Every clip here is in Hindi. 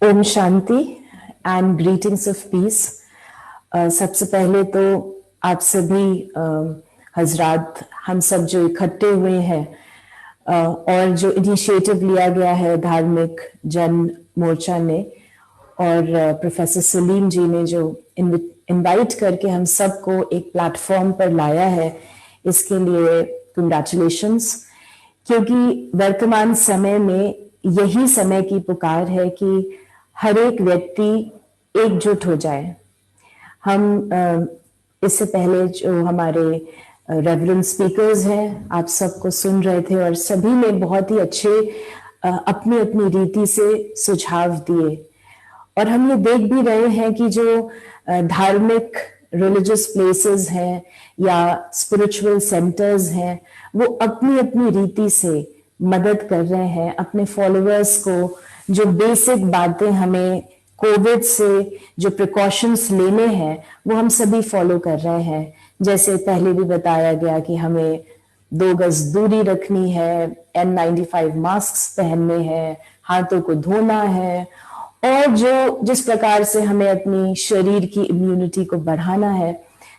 ओम शांति एंड ग्रीटिंग्स ऑफ पीस। सबसे पहले तो आप सभी हजरात, हम सब जो इकट्ठे हुए हैं और जो इनिशिएटिव लिया गया है धार्मिक जन मोर्चा ने और प्रोफेसर सलीम जी ने जो इनवाइट करके हम सबको एक प्लेटफॉर्म पर लाया है, इसके लिए कंग्रेचुलेशंस। क्योंकि वर्तमान समय में यही समय की पुकार है कि हर एक व्यक्ति एकजुट हो जाए। हम इससे पहले जो हमारे रेवरेंड स्पीकर्स हैं, आप सबको सुन रहे थे और सभी ने बहुत ही अच्छे अपनी अपनी रीति से सुझाव दिए। और हम ये देख भी रहे हैं कि जो धार्मिक रिलीजियस प्लेसेस हैं या स्पिरिचुअल सेंटर्स हैं, वो अपनी अपनी रीति से मदद कर रहे हैं अपने फॉलोअर्स को। जो बेसिक बातें हमें कोविड से जो प्रिकॉशंस लेने हैं वो हम सभी फॉलो कर रहे हैं। जैसे पहले भी बताया गया कि हमें 2 गज दूरी रखनी है, N95 मास्क पहनने हैं, हाथों को धोना है, और जो जिस प्रकार से हमें अपनी शरीर की इम्यूनिटी को बढ़ाना है।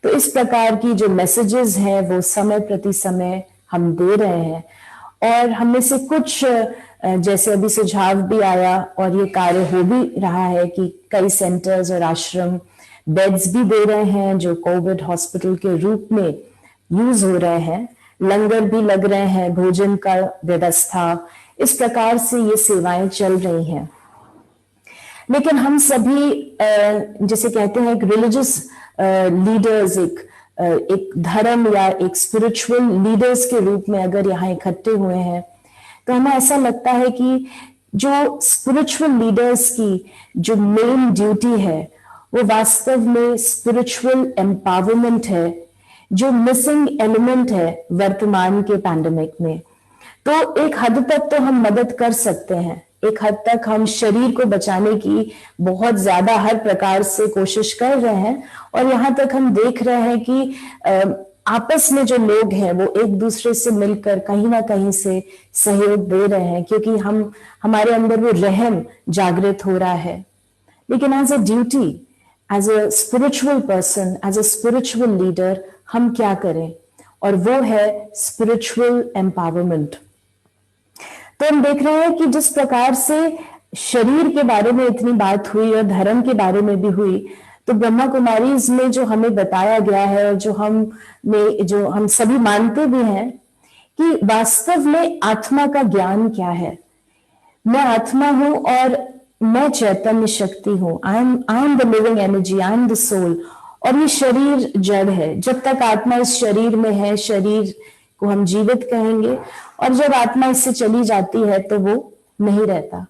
तो इस प्रकार की जो मैसेजेस हैं वो समय प्रति समय हम दे रहे हैं। और हमें से कुछ जैसे अभी सुझाव भी आया और ये कार्य हो भी रहा है कि कई सेंटर्स और आश्रम बेड्स भी दे रहे हैं जो कोविड हॉस्पिटल के रूप में यूज हो रहे हैं, लंगर भी लग रहे हैं, भोजन का व्यवस्था, इस प्रकार से ये सेवाएं चल रही हैं। लेकिन हम सभी जैसे कहते हैं एक रिलीजियस लीडर्स, एक धर्म या एक स्पिरिचुअल लीडर्स के रूप में अगर यहाँ इकट्ठे हुए हैं, तो हमें ऐसा लगता है कि जो स्पिरिचुअल लीडर्स की जो मेन ड्यूटी है वो वास्तव में स्पिरिचुअल एम्पावरमेंट है, जो मिसिंग एलिमेंट है वर्तमान के पैंडेमिक में। तो एक हद तक तो हम मदद कर सकते हैं, एक हद तक हम शरीर को बचाने की बहुत ज्यादा हर प्रकार से कोशिश कर रहे हैं। और यहाँ तक हम देख रहे हैं कि आपस में जो लोग हैं वो एक दूसरे से मिलकर कहीं ना कहीं से सहयोग दे रहे हैं, क्योंकि हमारे अंदर वो रहम जागृत हो रहा है। लेकिन as a duty, as a spiritual person, as a spiritual leader हम क्या करें, और वो है स्पिरिचुअल एम्पावरमेंट। तो हम देख रहे हैं कि जिस प्रकार से शरीर के बारे में इतनी बात हुई और धर्म के बारे में भी हुई, तो ब्रह्मा कुमारीज में जो हमें बताया गया है और जो हम सभी मानते भी हैं कि वास्तव में आत्मा का ज्ञान क्या है। मैं आत्मा हूं और मैं चैतन्य शक्ति हूं। I am the living energy, I am the soul. और ये शरीर जड़ है। जब तक आत्मा इस शरीर में है, शरीर को हम जीवित कहेंगे, और जब आत्मा इससे चली जाती है तो वो नहीं रहता।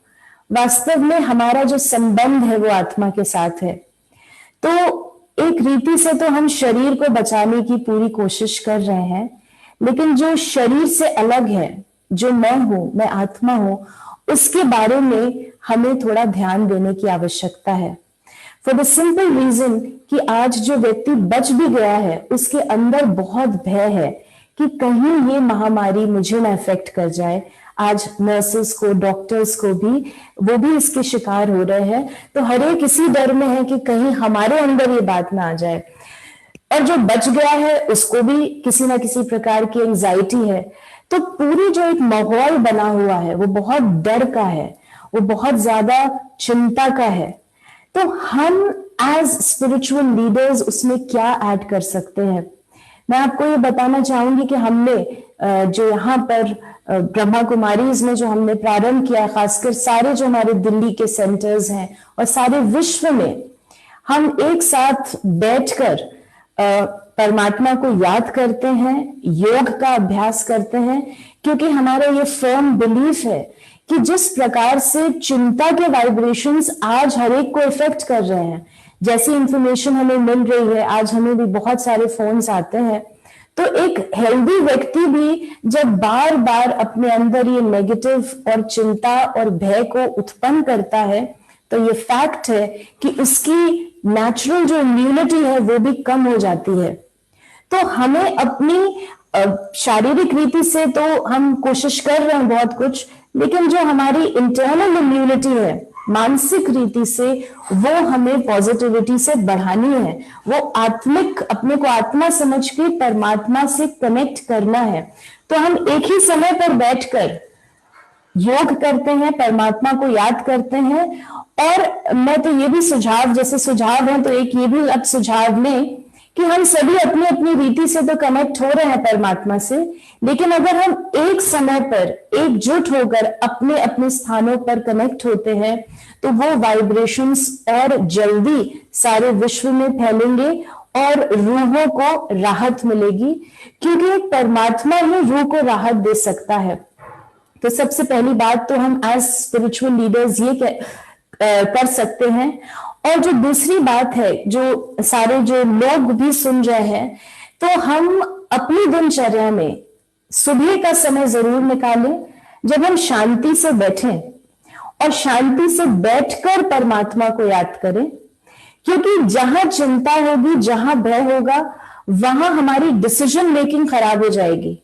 वास्तव में हमारा जो संबंध है वो आत्मा के साथ है। तो एक रीति से तो हम शरीर को बचाने की पूरी कोशिश कर रहे हैं, लेकिन जो शरीर से अलग है, जो मैं हूं, मैं आत्मा हूं, उसके बारे में हमें थोड़ा ध्यान देने की आवश्यकता है। फॉर द सिंपल रीजन कि आज जो व्यक्ति बच भी गया है उसके अंदर बहुत भय है कि कहीं ये महामारी मुझे ना इफेक्ट कर जाए। आज नर्सेस को, डॉक्टर्स को भी, वो भी इसके शिकार हो रहे हैं। तो हर एक इसी डर में है कि कहीं हमारे अंदर ये बात ना आ जाए। और जो बच गया है उसको भी किसी ना किसी प्रकार की एंजाइटी है। तो पूरी जो एक माहौल बना हुआ है वो बहुत डर का है, वो बहुत ज्यादा चिंता का है। तो हम एज स्पिरिचुअल लीडर्स उसमें क्या ऐड कर सकते हैं? मैं आपको ये बताना चाहूंगी कि हमने जो यहाँ पर ब्रह्मा कुमारीज में जो हमने प्रारंभ किया, खासकर सारे जो हमारे दिल्ली के सेंटर्स हैं और सारे विश्व में, हम एक साथ बैठकर परमात्मा को याद करते हैं, योग का अभ्यास करते हैं। क्योंकि हमारा ये फर्म बिलीफ है कि जिस प्रकार से चिंता के वाइब्रेशंस आज हर एक को इफेक्ट कर रहे हैं, जैसी इंफॉर्मेशन हमें मिल रही है, आज हमें भी बहुत सारे फोन्स आते हैं, तो एक हेल्दी व्यक्ति भी जब बार बार अपने अंदर ये नेगेटिव और चिंता और भय को उत्पन्न करता है, तो ये फैक्ट है कि उसकी नेचुरल जो इम्यूनिटी है वो भी कम हो जाती है। तो हमें अपनी शारीरिक रीति से तो हम कोशिश कर रहे हैं बहुत कुछ, लेकिन जो हमारी इंटरनल इम्यूनिटी है मानसिक रीति से वो हमें पॉजिटिविटी से बढ़ानी है, वो आत्मिक, अपने को आत्मा समझ के परमात्मा से कनेक्ट करना है। तो हम एक ही समय पर बैठकर योग करते हैं, परमात्मा को याद करते हैं। और मैं तो ये भी सुझाव, जैसे सुझाव है तो एक ये भी अब सुझाव लें कि हम सभी अपनी अपनी रीति से तो कनेक्ट हो रहे हैं परमात्मा से, लेकिन अगर हम एक समय पर एकजुट होकर अपने अपने स्थानों पर कनेक्ट होते हैं तो वो वाइब्रेशंस और जल्दी सारे विश्व में फैलेंगे और रूहों को राहत मिलेगी, क्योंकि परमात्मा ही रूह को राहत दे सकता है। तो सबसे पहली बात तो हम एज स्पिरिचुअल लीडर्स ये कर सकते हैं। और जो दूसरी बात है, जो सारे जो लोग भी सुन रहे हैं, तो हम अपनी दिनचर्या में सुबह का समय जरूर निकालें जब हम शांति से बैठें और शांति से बैठकर परमात्मा को याद करें, क्योंकि जहां चिंता होगी, जहां भय होगा, वहां हमारी डिसीजन मेकिंग खराब हो जाएगी।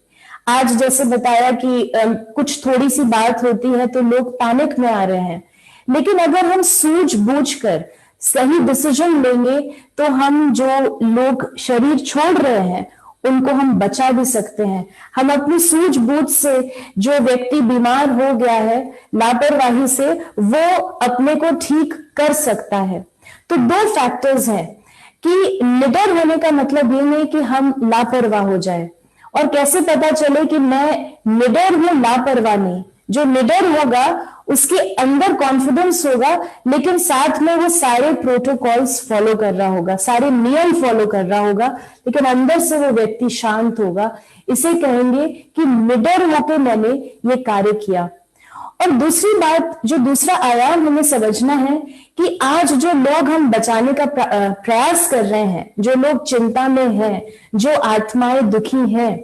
आज जैसे बताया कि कुछ थोड़ी सी बात होती है तो लोग पैनिक में आ रहे हैं, लेकिन अगर हम सूझबूझकर सही डिसीजन लेंगे तो हम जो लोग शरीर छोड़ रहे हैं उनको हम बचा भी सकते हैं। हम अपनी सूझबूझ से, जो व्यक्ति बीमार हो गया है लापरवाही से, वो अपने को ठीक कर सकता है। तो दो फैक्टर्स हैं कि निडर होने का मतलब ये नहीं कि हम लापरवाह हो जाए। और कैसे पता चले कि मैं निडर हूं, लापरवाह नहीं? जो निडर होगा उसके अंदर कॉन्फिडेंस होगा, लेकिन साथ में वो सारे प्रोटोकॉल्स फॉलो कर रहा होगा, सारे नियम फॉलो कर रहा होगा, लेकिन अंदर से वो व्यक्ति शांत होगा। इसे कहेंगे कि निडर होकर मैंने ये कार्य किया। और दूसरी बात, जो दूसरा आयाम हमें समझना है कि आज जो लोग हम बचाने का प्रयास कर रहे हैं, जो लोग चिंता में हैं, जो आत्माएं दुखी हैं,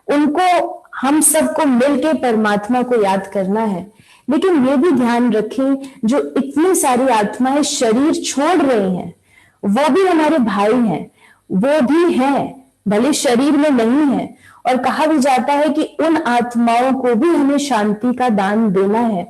उनको हम सबको मिलकर परमात्मा को याद करना है। लेकिन ये भी ध्यान रखें, जो इतनी सारी आत्माएं शरीर छोड़ रही हैं, वो भी हमारे भाई हैं, वो भी हैं, भले शरीर में नहीं है। और कहा भी जाता है कि उन आत्माओं को भी हमें शांति का दान देना है।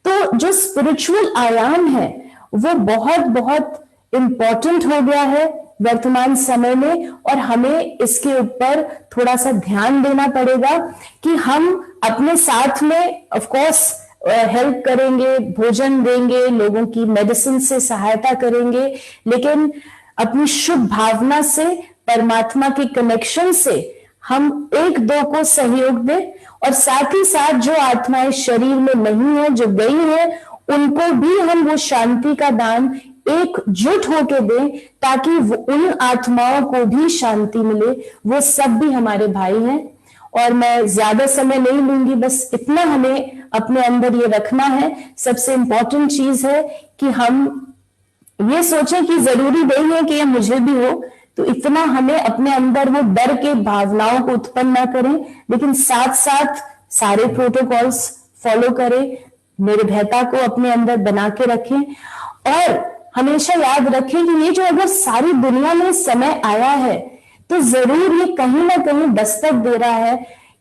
तो जो स्पिरिचुअल आयाम है वो बहुत बहुत इंपॉर्टेंट हो गया है वर्तमान समय में, और हमें इसके ऊपर थोड़ा सा ध्यान देना पड़ेगा कि हम अपने साथ में ऑफ कोर्स हेल्प करेंगे, भोजन देंगे, लोगों की मेडिसिन से सहायता करेंगे, लेकिन अपनी शुभ भावना से, परमात्मा के कनेक्शन से हम एक दो को सहयोग दें। और साथ ही साथ जो आत्माएं शरीर में नहीं है, जो गई है, उनको भी हम वो शांति का दान एकजुट होकर दें, ताकि उन आत्माओं को भी शांति मिले। वो सब भी हमारे भाई हैं। और मैं ज्यादा समय नहीं लूंगी, बस इतना हमें अपने अंदर ये रखना है। सबसे इंपॉर्टेंट चीज है कि हम ये सोचें कि जरूरी नहीं है कि ये मुझे भी हो, तो इतना हमें अपने अंदर वो डर के भावनाओं को उत्पन्न ना करें, लेकिन साथ साथ सारे प्रोटोकॉल्स फॉलो करें, निर्भयता को अपने अंदर बना के रखें। और हमेशा याद रखें कि ये जो अगर सारी दुनिया में समय आया है, तो जरूर ये कहीं ना कहीं दस्तक दे रहा है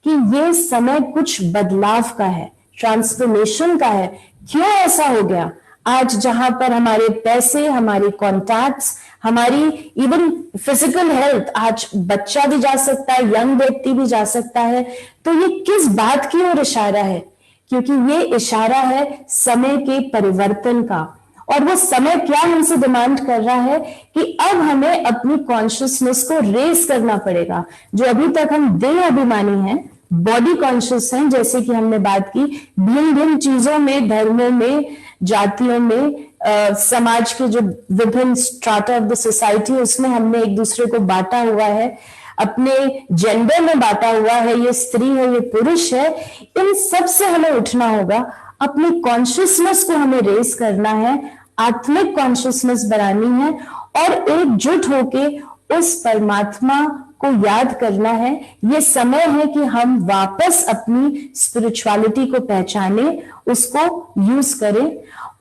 कि ये समय कुछ बदलाव का है, ट्रांसफॉर्मेशन का है। क्यों ऐसा हो गया? आज जहां पर हमारे पैसे, हमारे कॉन्टैक्ट्स, हमारी इवन फिजिकल हेल्थ, आज बच्चा भी जा सकता है, यंग व्यक्ति भी जा सकता है, तो ये किस बात की ओर इशारा है? क्योंकि ये इशारा है समय के परिवर्तन का। और वो समय क्या हमसे डिमांड कर रहा है कि अब हमें अपनी कॉन्शियसनेस को रेस करना पड़ेगा। जो अभी तक हम देह अभिमानी हैं, बॉडी कॉन्शियस हैं, जैसे कि हमने बात की, भिन्न भिन्न चीजों में, धर्मों में, जातियों में, समाज के जो विभिन्न स्ट्राटा ऑफ द सोसाइटी, उसमें हमने एक दूसरे को बांटा हुआ है, अपने जेंडर में बांटा हुआ है, ये स्त्री है, ये पुरुष है। इन सब से हमें उठना होगा, अपनी कॉन्शियसनेस को हमें रेस करना है, आत्मिक कॉन्शियसनेस बनानी है, और एकजुट होके उस परमात्मा को याद करना है। ये समय है कि हम वापस अपनी स्पिरिचुअलिटी को पहचाने, उसको यूज करें,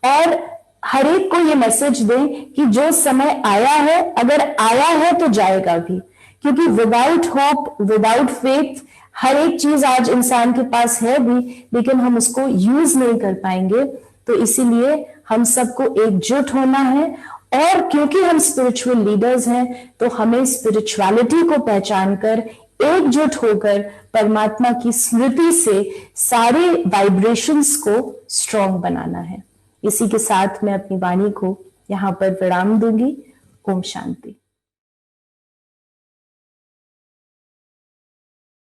और हर एक को ये मैसेज दें कि जो समय आया है, अगर आया है तो जाएगा भी, क्योंकि विदाउट होप, विदाउट फेथ, हर एक चीज आज इंसान के पास है भी, लेकिन हम उसको यूज नहीं कर पाएंगे। तो तो इसीलिए हम सबको एकजुट होना है, और क्योंकि हम स्पिरिचुअल लीडर्स हैं तो हमें स्पिरिचुअलिटी को पहचान कर एकजुट होकर परमात्मा की स्मृति से सारे वाइब्रेशंस को स्ट्रॉन्ग बनाना है। इसी के साथ मैं अपनी वाणी को यहाँ पर विराम दूंगी। ओम शांति।